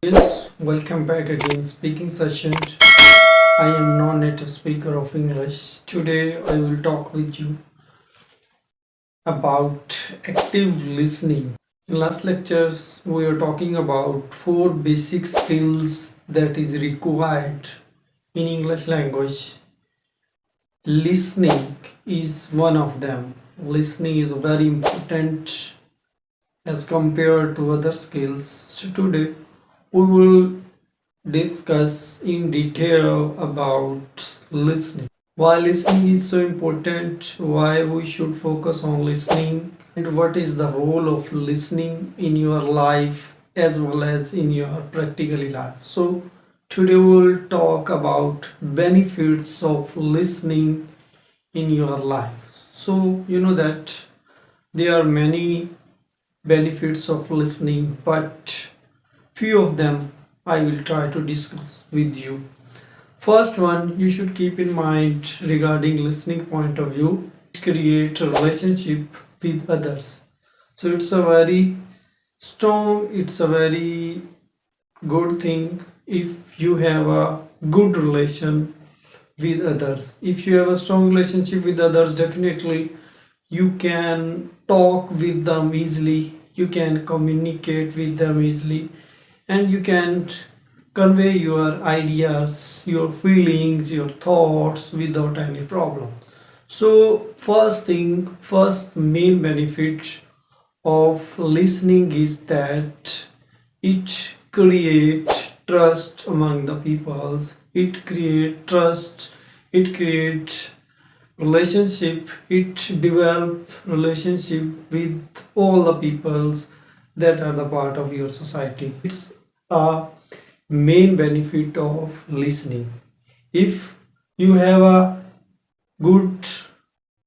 Yes, welcome back again. Speaking session. I am non-native speaker of English. Today I will talk with you about active listening. In last lectures we are talking about four basic skills that is required in English language. Listening is one of them. Listening is very important as compared to other skills. So today we will discuss in detail about listening. Why listening is so important, why we should focus on listening, and what is the role of listening in your life as well as in your practical life. So, today we will talk about benefits of listening in your life. So, you know that there are many benefits of listening, but few of them I will try to discuss with you. First one you should keep in mind regarding listening point of view, create a relationship with others. So it's a very good thing if you have a good relation with others. If you have a strong relationship with others, definitely you can talk with them easily, you can communicate with them easily, and you can convey your ideas, your feelings, your thoughts without any problem. So, first main benefit of listening is that it creates trust among the peoples. It creates trust. It creates relationship. It develop relationship with all the peoples that are the part of your society. It's a main benefit of listening. If you have a good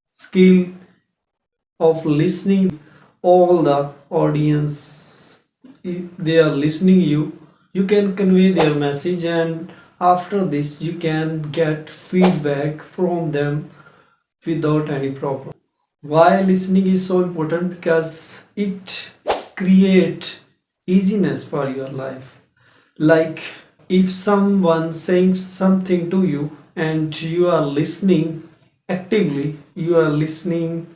skill of listening, all the audience, if they are listening you can convey their message, and after this you can get feedback from them without any problem. Why listening is so important? Because it create easiness for your life. Like if someone saying something to you and you are listening actively, you are listening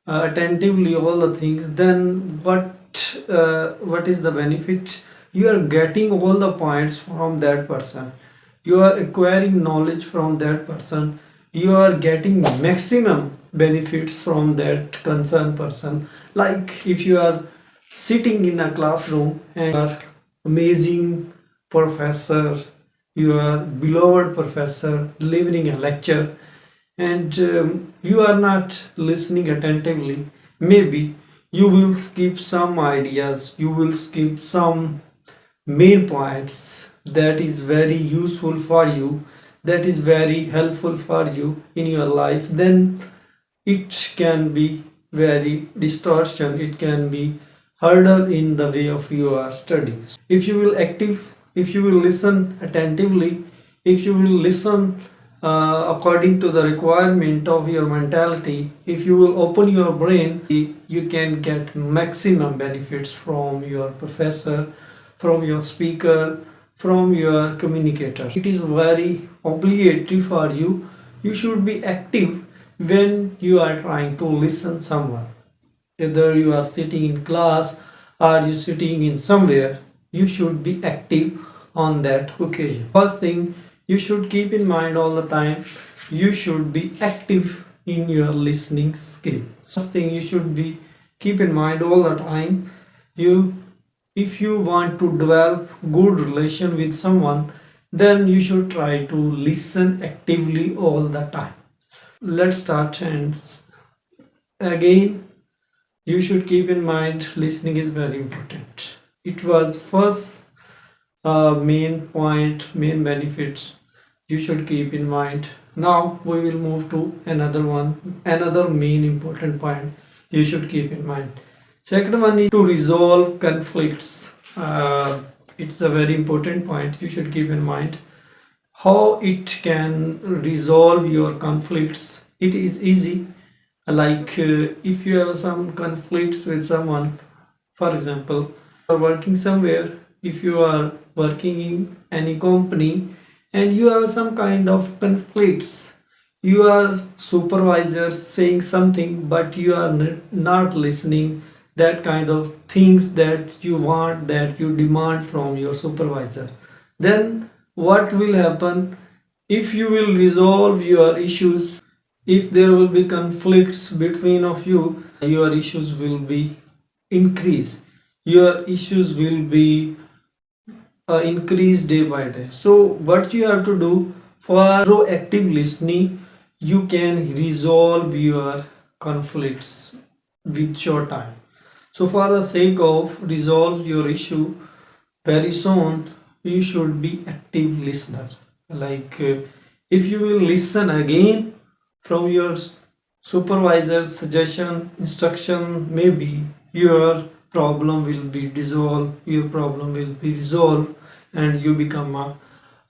attentively all the things, then what is the benefit? You are getting all the points from that person, you are acquiring knowledge from that person, you are getting maximum benefits from that concerned person. Like if you are sitting in a classroom and you are amazing professor, your beloved professor delivering a lecture, and you are not listening attentively, maybe you will skip some ideas, you will skip some main points that is very useful for you, that is very helpful for you in your life. Then it can be very distortion, it can be hurdle in the way of your studies. If you will active, if you will listen attentively, if you will listen according to the requirement of your mentality, if you will open your brain, you can get maximum benefits from your professor, from your speaker, from your communicator. It is very obligatory for you. You should be active when you are trying to listen someone. Whether you are sitting in class or you sitting in somewhere, you should be active on that occasion. First thing you should keep in mind all the time, you should be active in your listening skill. First thing you should be keep in mind all the time, you if you want to develop good relation with someone, then you should try to listen actively all the time. Let's start. And again, you should keep in mind listening is very important. It was first main point, main benefits you should keep in mind. Now we will move to another one, another main important point you should keep in mind. Second one is to resolve conflicts. It's a very important point you should keep in mind. How it can resolve your conflicts? It is easy. Like if you have some conflicts with someone, for example, you are working somewhere if you are working in any company and you have some kind of conflicts, you are supervisor saying something but you are not listening that kind of things that you want, that you demand from your supervisor, then what will happen? If you will resolve your issues, if there will be conflicts between of you, your issues will be increase, your issues will be increase day by day. So what you have to do, for proactive listening, you can resolve your conflicts with your time. So for the sake of resolve your issue very soon, you should be active listener. Like if you will listen again from your supervisor's suggestion, instruction, maybe your problem will be dissolved, your problem will be resolved, and you become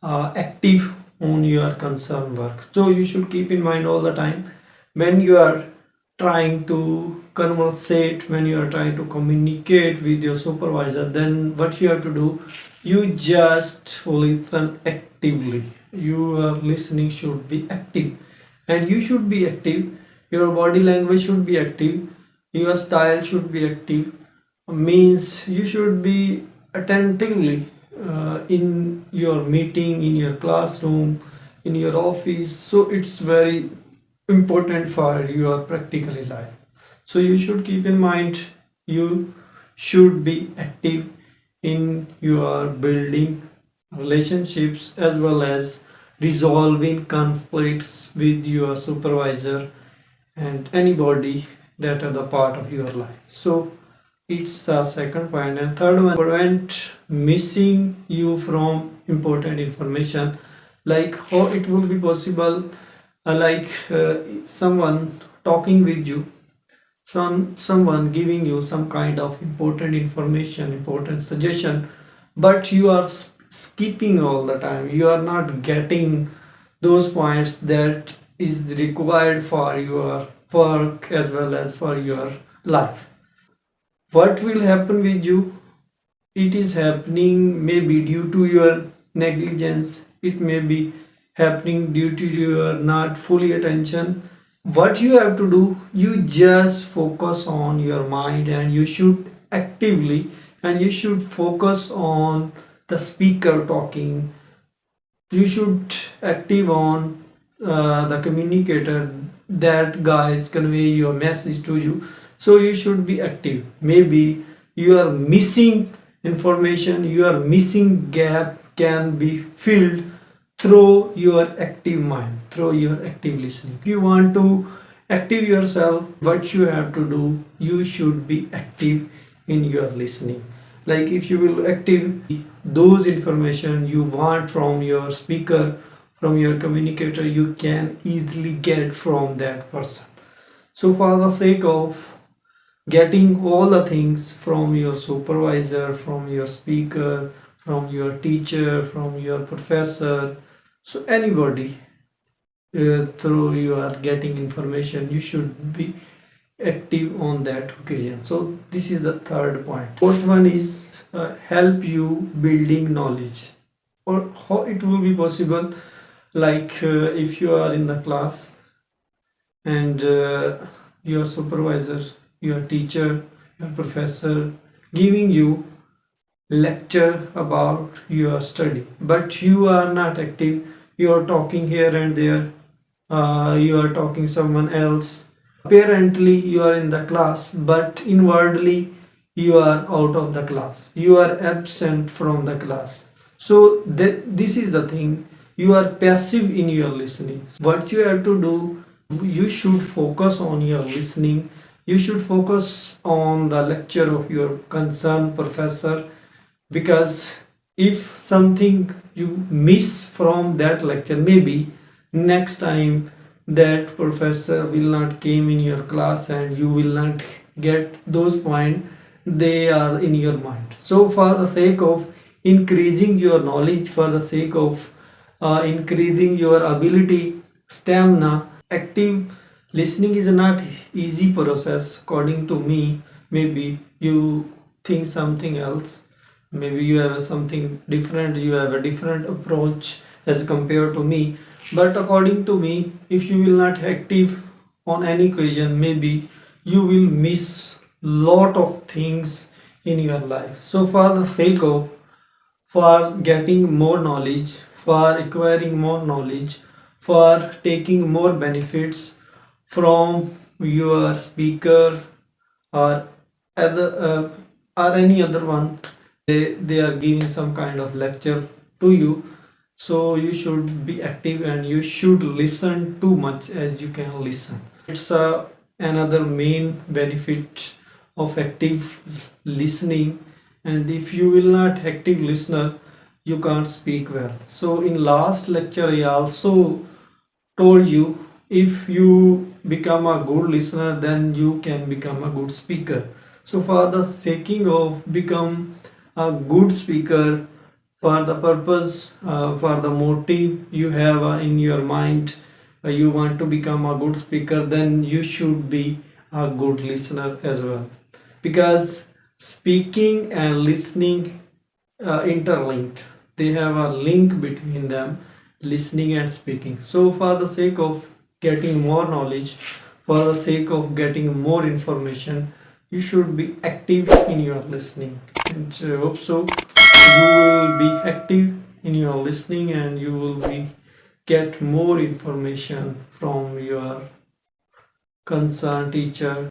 active on your concern work. So you should keep in mind all the time, when you are trying to conversate, when you are trying to communicate with your supervisor, then what you have to do, you just listen actively. Your listening should be active, and you should be active. Your body language should be active, your style should be active, means you should be attentively in your meeting, in your classroom, in your office. So it's very important for your practically life. So you should keep in mind, you should be active in your building relationships as well as resolving conflicts with your supervisor and anybody that are the part of your life. So it's a second point. And third one, prevent missing you from important information. Like how it will be possible, someone talking with you, someone giving you some kind of important information, important suggestion, but you are skipping all the time, you are not getting those points that is required for your work as well as for your life. What will happen with you? It is happening maybe due to your negligence, it may be happening due to your not fully attention. What you have to do, you just focus on your mind, and you should actively, and you should focus on the speaker talking, you should active on the communicator, that guy is convey your message to you. So you should be active. Maybe you are missing information, your missing gap can be filled through your active mind, through your active listening. If you want to active yourself, what you have to do, you should be active in your listening. Like if you will active those information you want from your speaker, from your communicator, you can easily get from that person. So for the sake of getting all the things from your supervisor, from your speaker, from your teacher, from your professor, so anybody, through you are getting information, you should be active on that occasion. So this is the third point. Fourth one is help you building knowledge. Or how it will be possible, like if you are in the class and your supervisor, your teacher, your professor giving you lecture about your study, but you are not active, you are talking here and there, you are talking someone else. Apparently you are in the class, but inwardly you are out of the class, you are absent from the class. So this is the thing, you are passive in your listening. What you have to do, you should focus on your listening, you should focus on the lecture of your concerned professor, because if something you miss from that lecture, maybe next time that professor will not came in your class and you will not get those points, they are in your mind. So for the sake of increasing your knowledge, for the sake of increasing your ability, stamina, active listening is not easy process according to me. Maybe you think something else, maybe you have something different, you have a different approach as compared to me, but according to me, if you will not active on any question, maybe you will miss lot of things in your life. So for the sake of, for getting more knowledge, for acquiring more knowledge, for taking more benefits from your speaker or other or any other one, they are giving some kind of lecture to you, so you should be active and you should listen too much as you can listen. It's another main benefit of active listening. And if you will not active listener, you can't speak well. So in last lecture I also told you, if you become a good listener, then you can become a good speaker. So for the sake of become a good speaker, for the purpose, for the motive you have in your mind, you want to become a good speaker, then you should be a good listener as well, because speaking and listening interlinked, they have a link between them, listening and speaking. So for the sake of getting more knowledge, for the sake of getting more information, you should be active in your listening. And hope so you will be active in your listening and you will be get more information from your concerned teacher,